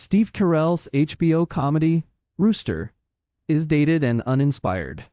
Steve Carell's HBO comedy, Rooster, is dated and uninspired.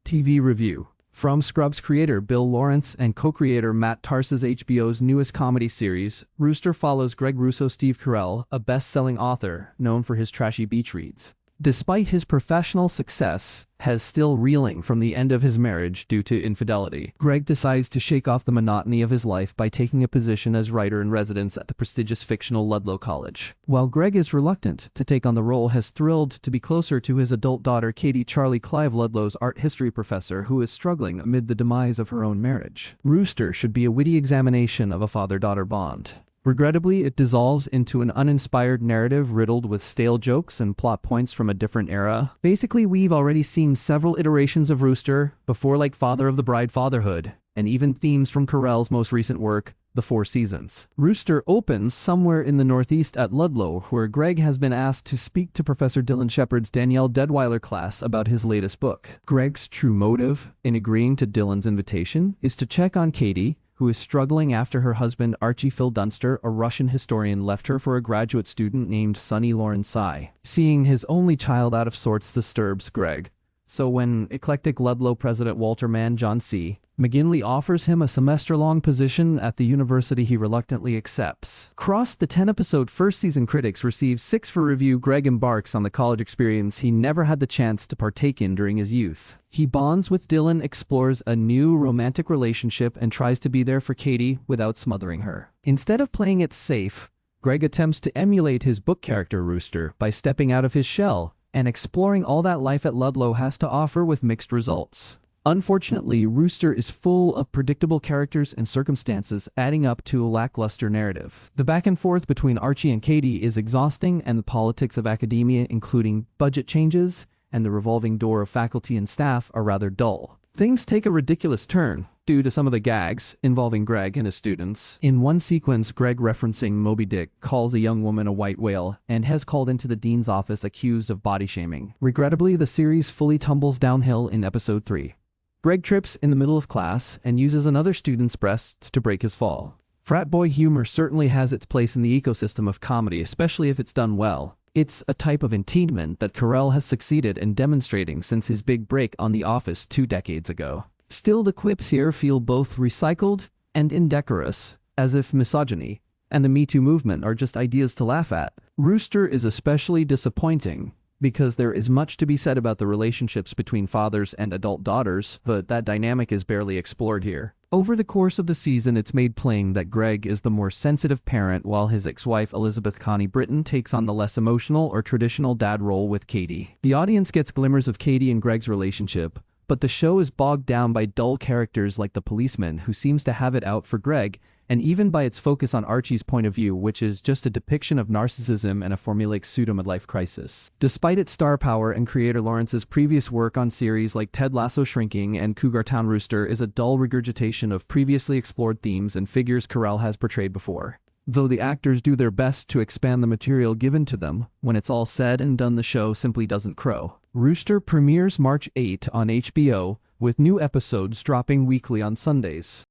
TV review. From Scrubs creator Bill Lawrence and co-creator Matt Tarse's HBO's newest comedy series, Rooster follows Greg Russo's Steve Carell, a best-selling author known for his trashy beach reads. Despite his professional success, has still reeling from the end of his marriage due to infidelity. Greg decides to shake off the monotony of his life by taking a position as writer-in-residence at the prestigious fictional Ludlow College. While Greg is reluctant to take on the role, has thrilled to be closer to his adult daughter Katie Charlie Clive, Ludlow's art history professor who is struggling amid the demise of her own marriage. Rooster should be a witty examination of a father-daughter bond. Regrettably, it dissolves into an uninspired narrative riddled with stale jokes and plot points from a different era. Basically, we've already seen several iterations of Rooster before, like Father of the Bride Fatherhood, and even themes from Carell's most recent work, The Four Seasons. Rooster opens somewhere in the Northeast at Ludlow, where Greg has been asked to speak to Professor Dylan Shepard's Danielle Deadweiler class about his latest book. Greg's true motive in agreeing to Dylan's invitation is to check on Katie, who is struggling after her husband Archie Phil Dunster, a Russian historian, left her for a graduate student named Sonny Lauren Tsai. Seeing his only child out of sorts disturbs Greg. So when eclectic Ludlow president Walter Mann John C. McGinley offers him a semester-long position at the university, he reluctantly accepts. Across the 10-episode first season, critics receive 6 for review. Greg embarks on the college experience he never had the chance to partake in during his youth. He bonds with Dylan, explores a new romantic relationship, and tries to be there for Katie without smothering her. Instead of playing it safe, Greg attempts to emulate his book character Rooster by stepping out of his shell and exploring all that life at Ludlow has to offer, with mixed results. Unfortunately, Rooster is full of predictable characters and circumstances, adding up to a lackluster narrative. The back and forth between Archie and Katie is exhausting, and the politics of academia, including budget changes and the revolving door of faculty and staff, are rather dull. Things take a ridiculous turn due to some of the gags involving Greg and his students. In one sequence, Greg, referencing Moby Dick, calls a young woman a white whale and has called into the dean's office accused of body shaming. Regrettably, the series fully tumbles downhill in episode 3. Greg trips in the middle of class and uses another student's breasts to break his fall. Frat boy humor certainly has its place in the ecosystem of comedy, especially if it's done well. It's a type of entertainment that Carell has succeeded in demonstrating since his big break on The Office 2 decades ago. Still, the quips here feel both recycled and indecorous, as if misogyny and the Me Too movement are just ideas to laugh at. Rooster is especially disappointing because there is much to be said about the relationships between fathers and adult daughters, but that dynamic is barely explored here. Over the course of the season, it's made plain that Greg is the more sensitive parent, while his ex-wife Elizabeth Connie Britton takes on the less emotional or traditional dad role with Katie. The audience gets glimmers of Katie and Greg's relationship, but the show is bogged down by dull characters like the policeman, who seems to have it out for Greg, and even by its focus on Archie's point of view, which is just a depiction of narcissism and a formulaic pseudo-midlife crisis. Despite its star power and creator Lawrence's previous work on series like Ted Lasso, Shrinking, and Cougar Town, Rooster is a dull regurgitation of previously explored themes and figures Carell has portrayed before. Though the actors do their best to expand the material given to them, when it's all said and done, the show simply doesn't crow. Rooster premieres March 8 on HBO, with new episodes dropping weekly on Sundays.